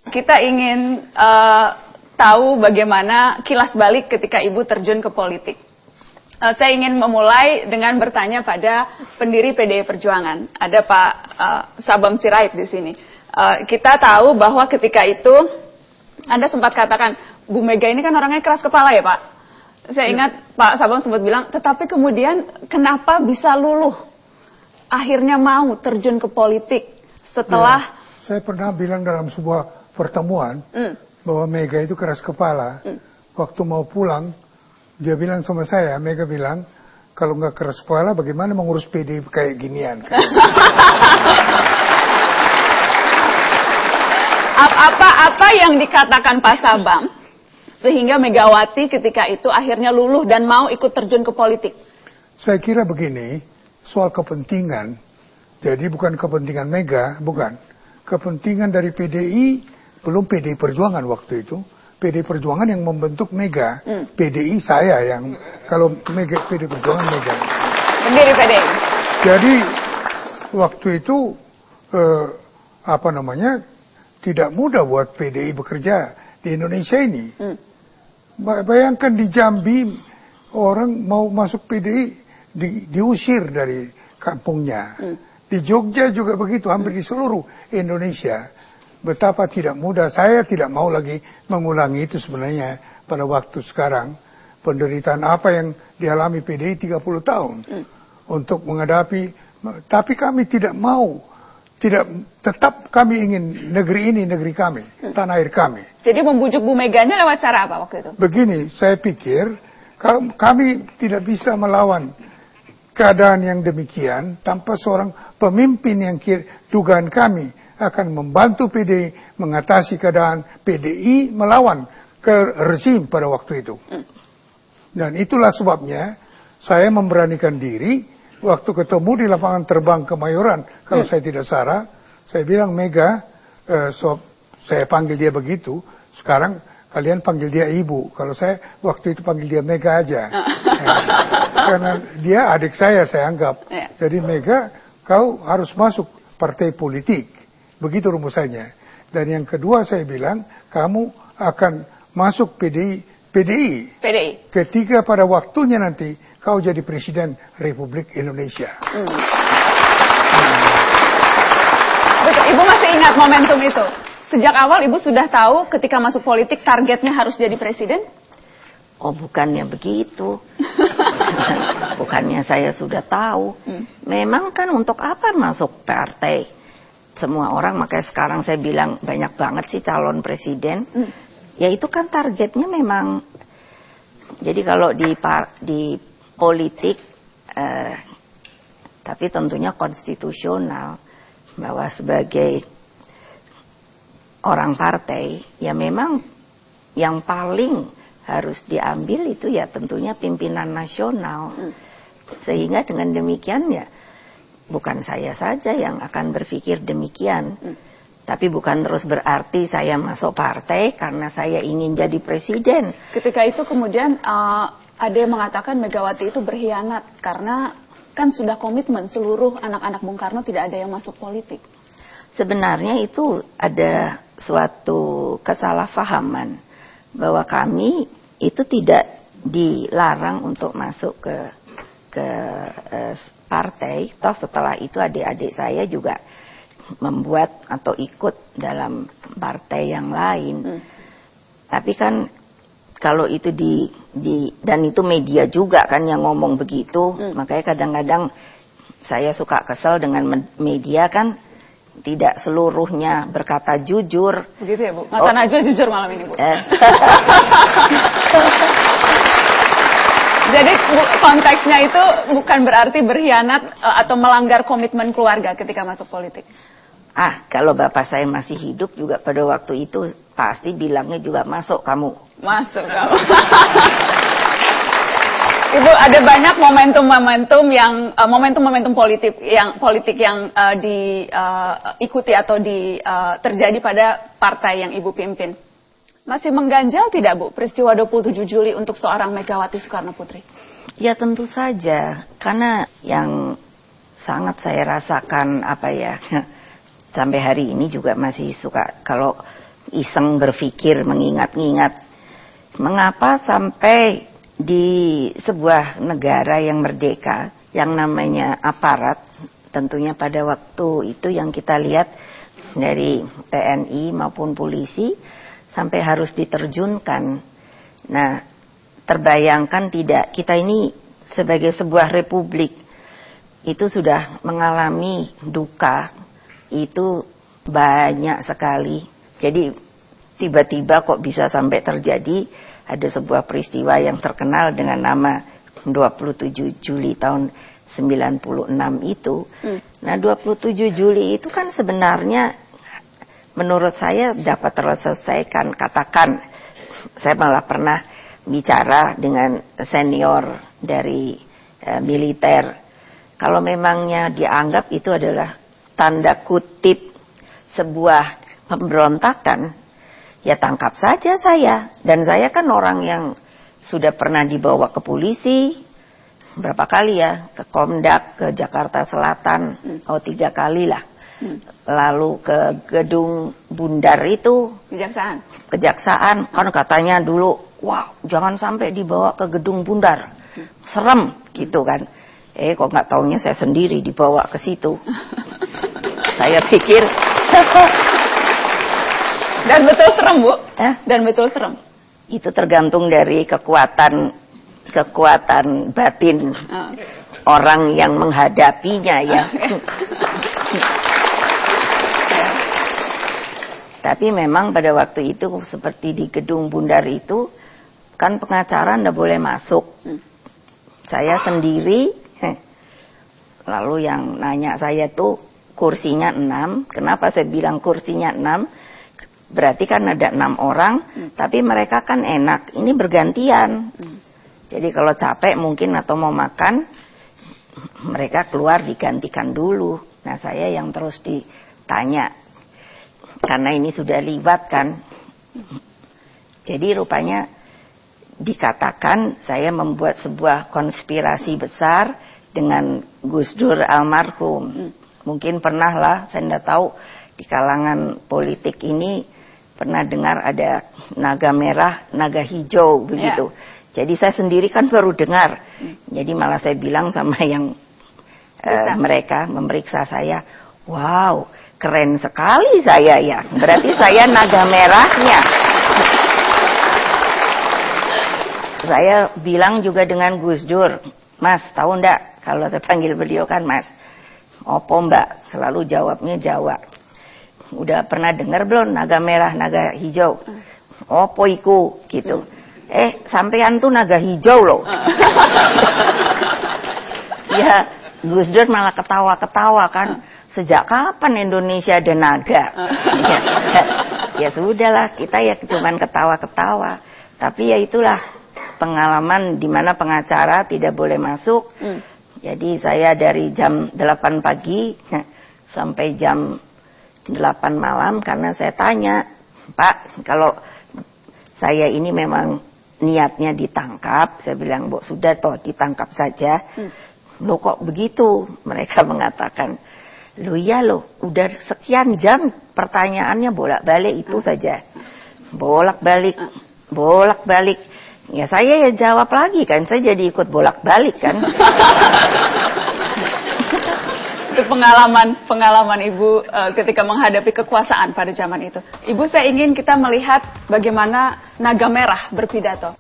Kita ingin tahu bagaimana kilas balik ketika Ibu terjun ke politik. Saya ingin memulai dengan bertanya pada pendiri PDI Perjuangan. Ada Pak Sabam Sirait di sini. Kita tahu bahwa ketika itu Anda sempat katakan, Bu Mega ini kan orangnya keras kepala ya Pak. Saya ingat Pak Sabam sempat bilang, tetapi kemudian kenapa bisa luluh? Akhirnya mau terjun ke politik setelah... Ya, saya pernah bilang dalam sebuah pertemuan bahwa Mega itu keras kepala. Waktu mau pulang, dia bilang sama saya, Mega bilang, kalau nggak keras kepala bagaimana mengurus PDI kayak ginian. Apa yang dikatakan Pak Sabam sehingga Megawati ketika itu akhirnya luluh dan mau ikut terjun ke politik? Saya kira begini, soal kepentingan, jadi bukan kepentingan Mega, bukan. Kepentingan dari PDI, belum PDI Perjuangan waktu itu. PDI Perjuangan yang membentuk Mega. PDI saya yang, kalau Mega, PDI Perjuangan Mega. Pendiri PDI. Jadi, waktu itu, tidak mudah buat PDI bekerja di Indonesia ini. Bayangkan di Jambi, orang mau masuk PDI, diusir dari kampungnya. Di Jogja juga begitu, hampir di seluruh Indonesia. Betapa tidak mudah. Saya tidak mau lagi mengulangi itu sebenarnya pada waktu sekarang. Penderitaan apa yang dialami PDI 30 tahun. Untuk menghadapi, tapi kami tidak mau. Tetap kami ingin negeri ini, negeri kami, tanah air kami. Jadi membujuk Bu Meganya lewat cara apa waktu itu? Begini, saya pikir kami tidak bisa melawan keadaan yang demikian tanpa seorang pemimpin yang dugaan kami akan membantu PDI mengatasi keadaan PDI melawan ke rezim pada waktu itu. Dan itulah sebabnya saya memberanikan diri waktu ketemu di lapangan terbang Kemayoran, kalau saya tidak salah, saya bilang Mega, saya panggil dia begitu, sekarang kalian panggil dia ibu. Kalau saya waktu itu panggil dia Mega aja. Karena dia adik saya anggap. Jadi Mega, kau harus masuk partai politik. Begitu rumusannya. Dan yang kedua saya bilang, kamu akan masuk PDI. Ketiga pada waktunya nanti, kau jadi Presiden Republik Indonesia. Betul, Ibu masih ingat momentum itu? Sejak awal Ibu sudah tahu ketika masuk politik targetnya harus jadi presiden? Oh, bukannya begitu. Bukannya saya sudah tahu. Memang kan untuk apa masuk partai? Semua orang, makanya sekarang saya bilang banyak banget sih calon presiden. Ya itu kan targetnya memang. Jadi kalau di politik, tapi tentunya konstitusional, bahwa sebagai orang partai, ya memang yang paling harus diambil itu ya tentunya pimpinan nasional. Sehingga dengan demikian ya bukan saya saja yang akan berpikir demikian. Tapi bukan terus berarti saya masuk partai karena saya ingin jadi presiden. Ketika itu kemudian ada yang mengatakan Megawati itu berkhianat karena kan sudah komitmen seluruh anak-anak Bung Karno tidak ada yang masuk politik. Sebenarnya itu ada suatu kesalahpahaman bahwa kami itu tidak dilarang untuk masuk ke partai. Toh setelah itu adik-adik saya juga membuat atau ikut dalam partai yang lain. Tapi kan kalau itu dan itu media juga kan yang ngomong begitu, makanya kadang-kadang saya suka kesel dengan media kan tidak seluruhnya berkata jujur. Begitu ya Bu? Mata Najwa jujur malam ini Bu. Jadi konteksnya itu bukan berarti berkhianat atau melanggar komitmen keluarga ketika masuk politik. Kalau bapak saya masih hidup juga pada waktu itu pasti bilangnya juga masuk kamu. Masuk kamu. Ibu, ada banyak momentum politik yang diikuti atau terjadi pada partai yang Ibu pimpin. Masih mengganjal tidak Bu peristiwa 27 Juli untuk seorang Megawati Soekarno Putri? Ya tentu saja, karena yang sangat saya rasakan sampai hari ini juga masih suka kalau iseng berpikir, mengingat-ingat mengapa sampai di sebuah negara yang merdeka, yang namanya aparat, tentunya pada waktu itu yang kita lihat dari TNI maupun polisi, sampai harus diterjunkan. Nah, terbayangkan tidak, kita ini sebagai sebuah republik, itu sudah mengalami duka, itu banyak sekali. Jadi tiba-tiba kok bisa sampai terjadi ada sebuah peristiwa yang terkenal dengan nama 27 Juli tahun 96 itu. Nah, 27 Juli itu kan sebenarnya menurut saya dapat terselesaikan. Katakan, saya malah pernah bicara dengan senior dari militer. Kalau memangnya dianggap itu adalah tanda kutip sebuah pemberontakan, ya tangkap saja saya. Dan saya kan orang yang sudah pernah dibawa ke polisi, berapa kali ya, ke Komdak, ke Jakarta Selatan, 3 kali lah. Lalu ke gedung Bundar itu, Kejaksaan, kan katanya dulu, wah jangan sampai dibawa ke gedung Bundar, serem gitu kan. Kok nggak taunya saya sendiri dibawa ke situ. Saya pikir dan betul serem, Bu. Dan betul serem. Itu tergantung dari kekuatan batin orang yang menghadapinya ya. Tapi memang pada waktu itu seperti di gedung Bundar itu kan pengacara ndak boleh masuk. Saya sendiri, lalu yang nanya saya tuh kursinya 6. Kenapa saya bilang kursinya 6? Berarti kan ada 6 orang, tapi mereka kan enak. Ini bergantian. Jadi kalau capek mungkin atau mau makan, mereka keluar digantikan dulu. Nah, saya yang terus ditanya. Karena ini sudah liwat kan. Jadi rupanya dikatakan saya membuat sebuah konspirasi besar dengan Gus Dur almarhum. Mungkin pernah lah, saya tidak tahu di kalangan politik ini pernah dengar ada naga merah, naga hijau begitu. Jadi saya sendiri kan baru dengar. Jadi malah saya bilang sama yang mereka memeriksa saya, wow, keren sekali saya ya. Berarti saya naga merahnya. Saya bilang juga dengan Gus Dur, Mas, tahu ndak kalau saya panggil beliau kan Mas, opo Mbak, selalu jawabnya Jawa. Udah pernah dengar belum naga merah, naga hijau? Opo iku gitu. Sampean tuh naga hijau loh. Ya, Gus Dur malah ketawa-ketawa kan. Sejak kapan Indonesia ada naga? Ya sudahlah, kita ya cuman ketawa-ketawa. Tapi ya itulah pengalaman di mana pengacara tidak boleh masuk. Jadi saya dari jam 8 pagi sampai jam 8 malam karena saya tanya, Pak, kalau saya ini memang niatnya ditangkap, saya bilang, Bu, sudah toh ditangkap saja. Loh kok begitu? Mereka mengatakan, loh iya loh, udah sekian jam pertanyaannya bolak-balik itu saja. Bolak-balik. Ya saya ya jawab lagi kan, saya jadi ikut bolak-balik kan. Itu pengalaman Ibu ketika menghadapi kekuasaan pada zaman itu. Ibu, saya ingin kita melihat bagaimana naga merah berpidato.